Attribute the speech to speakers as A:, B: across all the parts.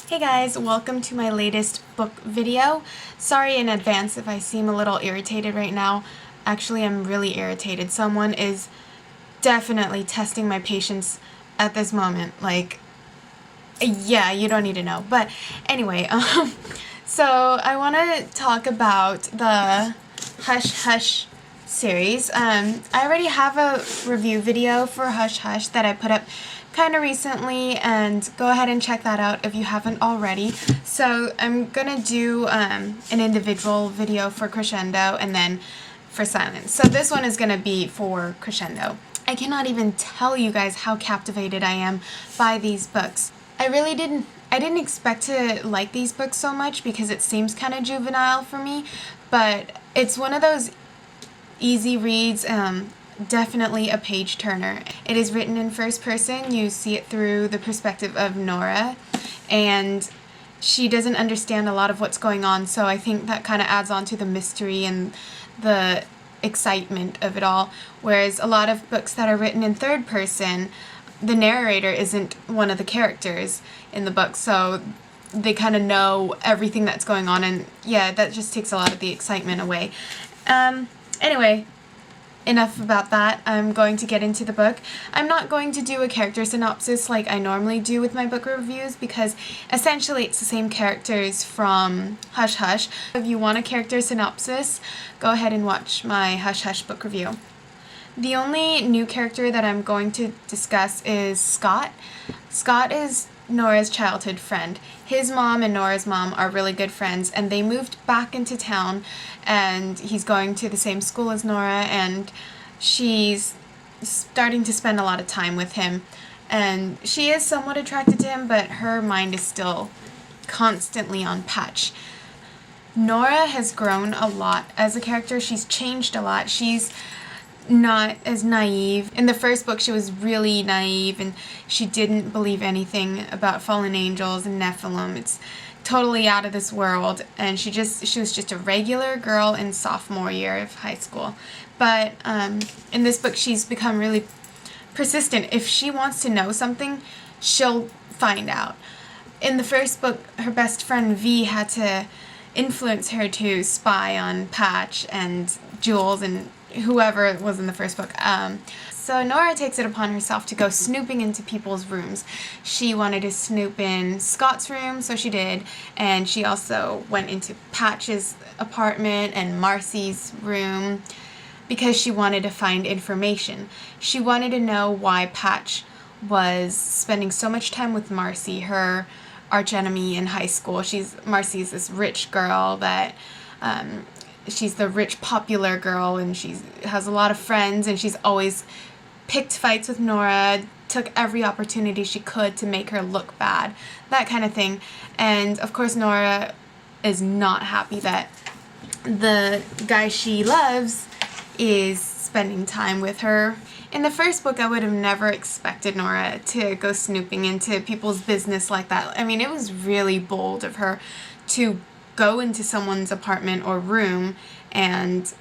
A: Hey guys, welcome to my latest book video. Sorry in advance if I seem a little irritated right now. Actually, I'm really irritated. Someone is definitely testing my patience at this moment. Like, yeah, you don't need to know. But anyway, so I want to talk about the Hush Hush series. I already have a review video for Hush Hush that I put up kind of recently, and go ahead and check that out if you haven't already. So I'm gonna do an individual video for Crescendo and then for Silence. So this one is gonna be for Crescendo. I cannot even tell you guys how captivated I am by these books. I didn't expect to like these books so much because it seems kind of juvenile for me, but it's one of those easy reads, definitely a page turner. It is written in first person. You see it through the perspective of Nora, and she doesn't understand a lot of what's going on, so I think that kind of adds on to the mystery and the excitement of it all. Whereas a lot of books that are written in third person, the narrator isn't one of the characters in the book, so they kind of know everything that's going on, and yeah, that just takes a lot of the excitement away. Anyway, enough about that. I'm going to get into the book. I'm not going to do a character synopsis like I normally do with my book reviews because essentially it's the same characters from Hush Hush. If you want a character synopsis, go ahead and watch my Hush Hush book review. The only new character that I'm going to discuss is Scott. Scott is Nora's childhood friend. His mom and Nora's mom are really good friends, and they moved back into town, and he's going to the same school as Nora, and she's starting to spend a lot of time with him, and she is somewhat attracted to him, but her mind is still constantly on Patch. Nora has grown a lot as a character. She's changed a lot. She's not as naive. In the first book, she was really naive and she didn't believe anything about fallen angels and Nephilim. It's totally out of this world, and she was just a regular girl in sophomore year of high school. But in this book, she's become really persistent. If she wants to know something, she'll find out. In the first book, her best friend V had to influence her to spy on Patch and Jules and whoever was in the first book. So Nora takes it upon herself to go snooping into people's rooms. She wanted to snoop in Scott's room, so she did, and she also went into Patch's apartment and Marcy's room because she wanted to find information. She wanted to know why Patch was spending so much time with Marcy, her archenemy in high school. Marcy's this rich girl that she's the rich, popular girl, and she has a lot of friends, and she's always picked fights with Nora, took every opportunity she could to make her look bad, that kind of thing. And of course, Nora is not happy that the guy she loves is spending time with her. In the first book, I would have never expected Nora to go snooping into people's business like that. I mean, it was really bold of her to go into someone's apartment or room and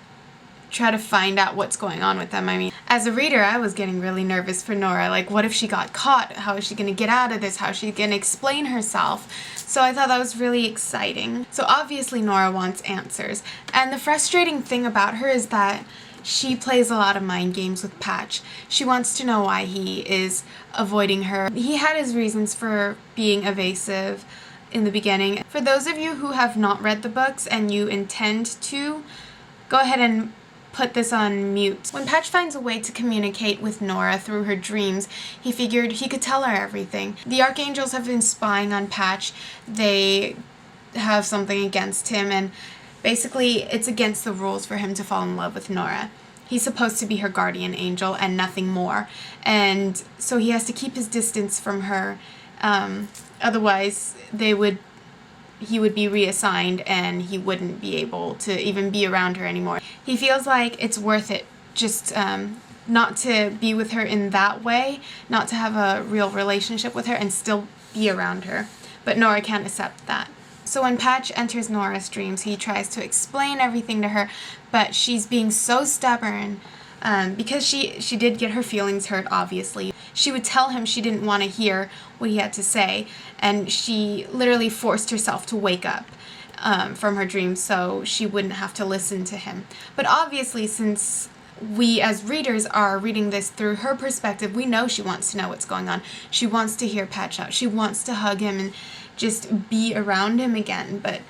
A: try to find out what's going on with them. I mean, as a reader, I was getting really nervous for Nora. Like, what if she got caught? How is she going to get out of this? How is she going to explain herself? So I thought that was really exciting. So obviously Nora wants answers. And the frustrating thing about her is that she plays a lot of mind games with Patch. She wants to know why he is avoiding her. He had his reasons for being evasive in the beginning. For those of you who have not read the books and you intend to, go ahead and put this on mute. When Patch finds a way to communicate with Nora through her dreams, he figured he could tell her everything. The Archangels have been spying on Patch. They have something against him, and basically it's against the rules for him to fall in love with Nora. He's supposed to be her guardian angel and nothing more, and so he has to keep his distance from her. Otherwise, he would be reassigned and he wouldn't be able to even be around her anymore. He feels like it's worth it just not to be with her in that way, not to have a real relationship with her and still be around her. But Nora can't accept that. So when Patch enters Nora's dreams, he tries to explain everything to her, but she's being so stubborn because she did get her feelings hurt, obviously. she would tell him she didn't want to hear what he had to say, and she literally forced herself to wake up from her dream so she wouldn't have to listen to him. But obviously, since we as readers are reading this through her perspective, we know she wants to know what's going on. She wants to hear Patch out. She wants to hug him and just be around him again. But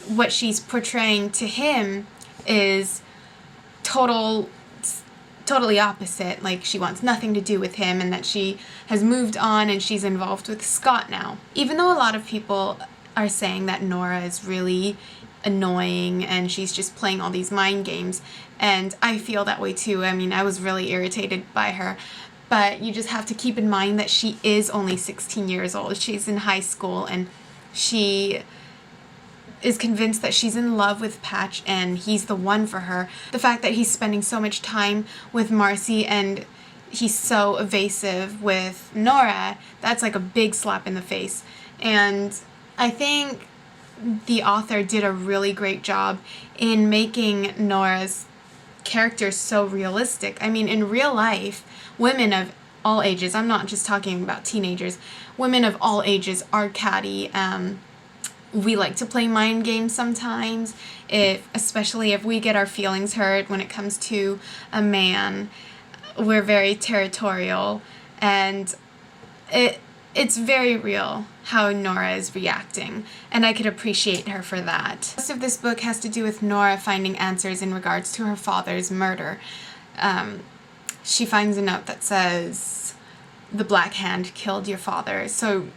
A: what she's portraying to him is totally opposite. Like, she wants nothing to do with him, and that she has moved on and she's involved with Scott now. Even though a lot of people are saying that Nora is really annoying and she's just playing all these mind games, and I feel that way too. I mean, I was really irritated by her, but you just have to keep in mind that she is only 16 years old. She's in high school, and she is convinced that she's in love with Patch and he's the one for her. The fact that he's spending so much time with Marcy and he's so evasive with Nora, that's like a big slap in the face. And I think the author did a really great job in making Nora's character so realistic. I mean, in real life, women of all ages, I'm not just talking about teenagers, women of all ages are catty. We like to play mind games sometimes, especially if we get our feelings hurt when it comes to a man. We're very territorial, and it's very real how Nora is reacting, and I could appreciate her for that. Most of this book has to do with Nora finding answers in regards to her father's murder. She finds a note that says, "The Black Hand killed your father." So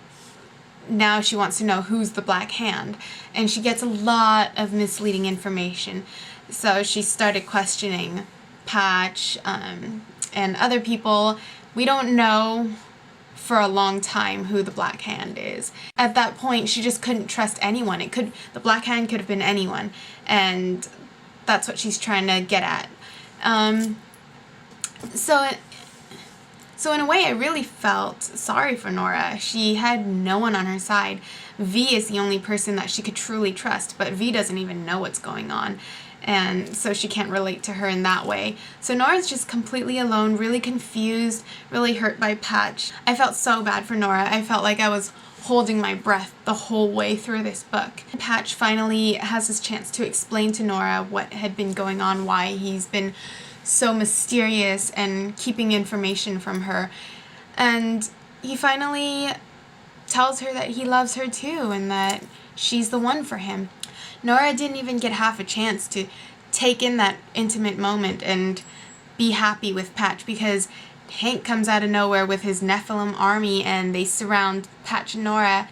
A: now she wants to know who's the Black Hand, and she gets a lot of misleading information. So she started questioning Patch and other people. We don't know for a long time who the Black Hand is. At that point, she just couldn't trust anyone. The Black Hand could have been anyone, and that's what she's trying to get at. So in a way, I really felt sorry for Nora. She had no one on her side. V is the only person that she could truly trust, but V doesn't even know what's going on, and so she can't relate to her in that way. So Nora's just completely alone, really confused, really hurt by Patch. I felt so bad for Nora. I felt like I was holding my breath the whole way through this book. Patch finally has his chance to explain to Nora what had been going on, why he's been so mysterious and keeping information from her. And he finally tells her that he loves her too and that she's the one for him. Nora didn't even get half a chance to take in that intimate moment and be happy with Patch, because Hank comes out of nowhere with his Nephilim army and they surround Patch and Nora.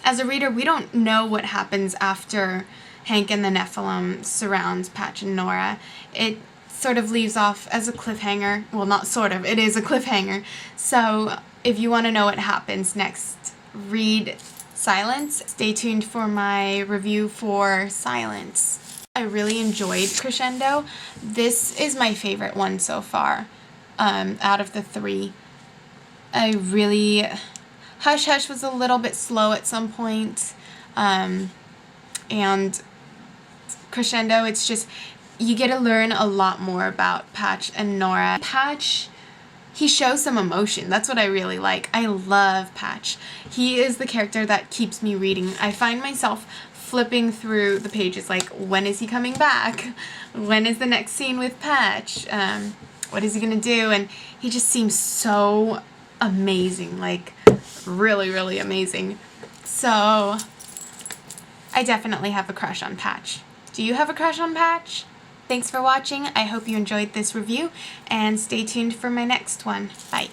A: As a reader, we don't know what happens after Hank and the Nephilim surround Patch and Nora. It sort of leaves off as a cliffhanger. Well, not sort of, it is a cliffhanger. So if you want to know what happens next, read Silence. Stay tuned for my review for Silence. I really enjoyed Crescendo. This is my favorite one so far, out of the three. Hush Hush was a little bit slow at some point, and Crescendo, it's just, you get to learn a lot more about Patch and Nora. Patch, he shows some emotion. That's what I really like. I love Patch. He is the character that keeps me reading. I find myself flipping through the pages like, when is he coming back? When is the next scene with Patch? What is he gonna do? And he just seems so amazing, like really, really amazing. So I definitely have a crush on Patch. Do you have a crush on Patch? Thanks for watching. I hope you enjoyed this review, and stay tuned for my next one. Bye.